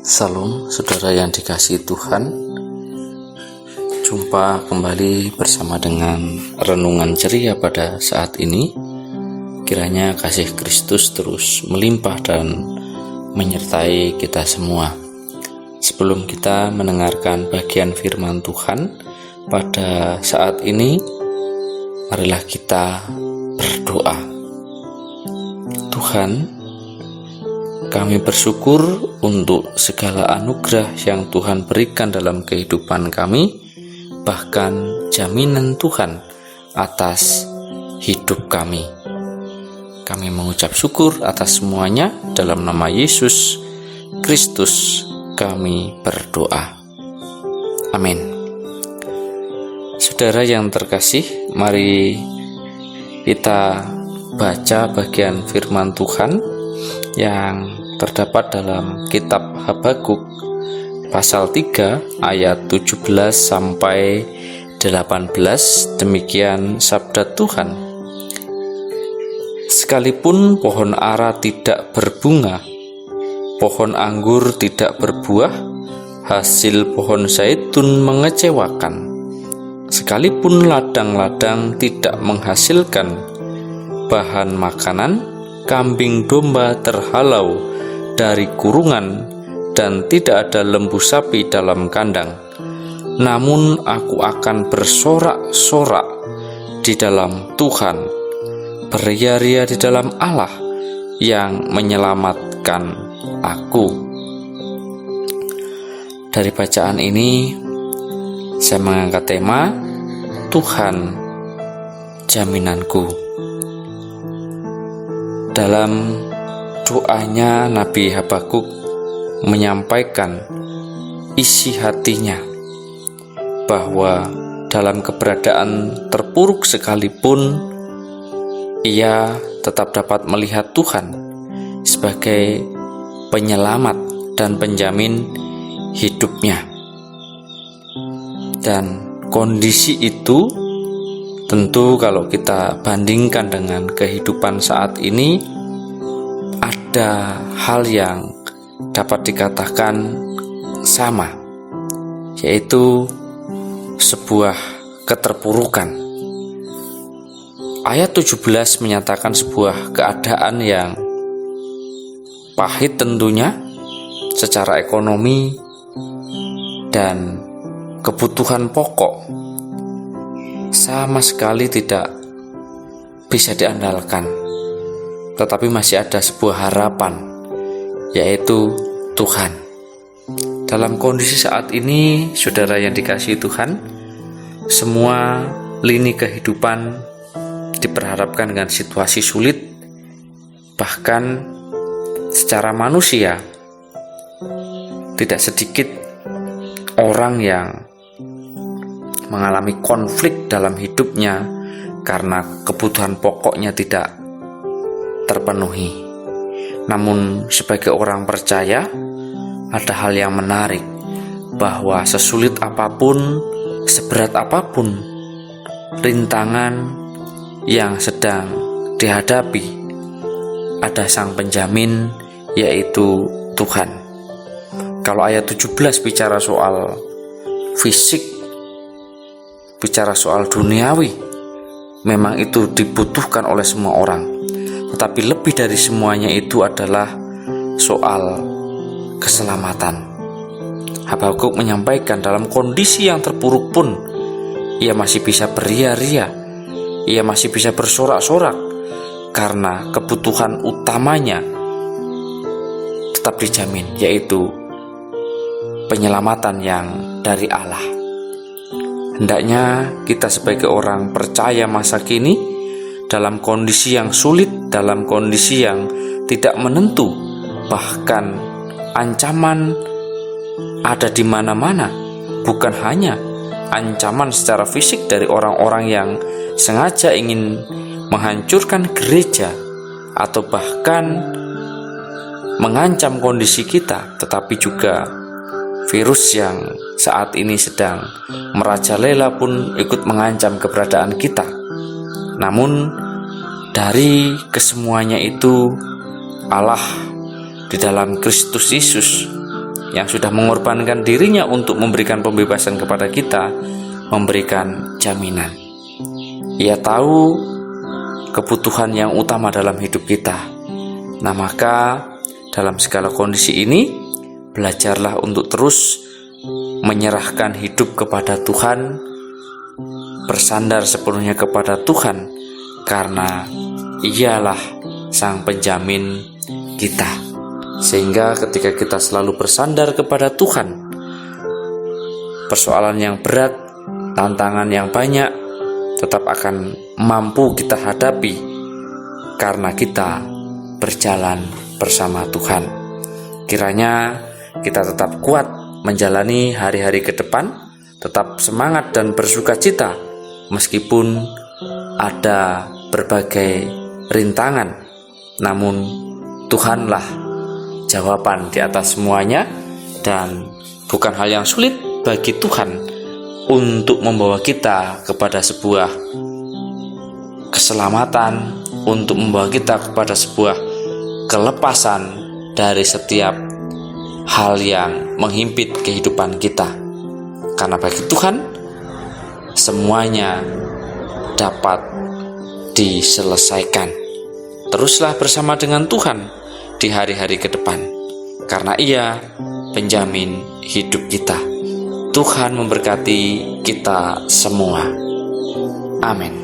Salam saudara yang dikasihi Tuhan. Jumpa kembali bersama dengan renungan ceria pada saat ini. Kiranya kasih Kristus terus melimpah dan menyertai kita semua. Sebelum kita mendengarkan bagian firman Tuhan pada saat ini, marilah kita berdoa. Tuhan, kami bersyukur untuk segala anugerah yang Tuhan berikan dalam kehidupan kami, bahkan jaminan Tuhan atas hidup kami. Kami mengucap syukur atas semuanya. Dalam nama Yesus Kristus kami berdoa. Amin. Saudara yang terkasih, mari kita baca bagian firman Tuhan yang terdapat dalam kitab Habakuk pasal 3 ayat 17 sampai 18. Demikian sabda Tuhan. Sekalipun pohon ara tidak berbunga, pohon anggur tidak berbuah, hasil pohon zaitun mengecewakan. Sekalipun ladang-ladang tidak menghasilkan bahan makanan, kambing domba terhalau dari kurungan, dan tidak ada lembu sapi dalam kandang. Namun aku akan bersorak-sorak di dalam Tuhan, beria-ria di dalam Allah yang menyelamatkan aku. Dari bacaan ini saya mengangkat tema Tuhan jaminanku. Dalam doanya Nabi Habakuk menyampaikan isi hatinya bahwa dalam keberadaan terpuruk sekalipun ia tetap dapat melihat Tuhan sebagai penyelamat dan penjamin hidupnya. Dan kondisi itu tentu kalau kita bandingkan dengan kehidupan saat ini, ada hal yang dapat dikatakan sama, yaitu sebuah keterpurukan. Ayat 17 menyatakan sebuah keadaan yang pahit tentunya secara ekonomi dan kebutuhan pokok sama sekali tidak bisa diandalkan. Tetapi masih ada sebuah harapan, yaitu Tuhan. Dalam kondisi saat ini, saudara yang dikasihi Tuhan, semua lini kehidupan diperhadapkan dengan situasi sulit. Bahkan secara manusia, tidak sedikit orang yang mengalami konflik dalam hidupnya karena kebutuhan pokoknya tidak terpenuhi. Namun sebagai orang percaya, ada hal yang menarik, bahwa sesulit apapun, seberat apapun rintangan yang sedang dihadapi, ada sang penjamin, yaitu Tuhan. Kalau ayat 17 bicara soal fisik, bicara soal duniawi, memang itu dibutuhkan oleh semua orang. Tetapi lebih dari semuanya itu adalah soal keselamatan. Habakuk menyampaikan dalam kondisi yang terpuruk pun ia masih bisa beria-ria, ia masih bisa bersorak-sorak, karena kebutuhan utamanya tetap dijamin, yaitu penyelamatan yang dari Allah. Hendaknya kita sebagai orang percaya masa kini, dalam kondisi yang sulit, dalam kondisi yang tidak menentu, bahkan ancaman ada di mana-mana, bukan hanya ancaman secara fisik dari orang-orang yang sengaja ingin menghancurkan gereja atau bahkan mengancam kondisi kita, tetapi juga virus yang saat ini sedang merajalela pun ikut mengancam keberadaan kita. Namun dari kesemuanya itu, Allah di dalam Kristus Yesus yang sudah mengorbankan dirinya untuk memberikan pembebasan kepada kita, memberikan jaminan. Ia tahu kebutuhan yang utama dalam hidup kita. Nah, maka dalam segala kondisi ini, belajarlah untuk terus menyerahkan hidup kepada Tuhan, bersandar sepenuhnya kepada Tuhan, karena Ialah Sang Penjamin kita. Sehingga ketika kita selalu bersandar kepada Tuhan, persoalan yang berat, tantangan yang banyak tetap akan mampu kita hadapi karena kita berjalan bersama Tuhan. Kiranya kita tetap kuat menjalani hari-hari ke depan, tetap semangat dan bersukacita meskipun ada berbagai rintangan. Namun Tuhanlah jawaban di atas semuanya, dan bukan hal yang sulit bagi Tuhan untuk membawa kita kepada sebuah keselamatan, untuk membawa kita kepada sebuah kelepasan dari setiap hal yang menghimpit kehidupan kita. Karena bagi Tuhan semuanya dapat diselesaikan. Teruslah bersama dengan Tuhan di hari-hari ke depan, karena Ia penjamin hidup kita. Tuhan memberkati kita semua. Amin.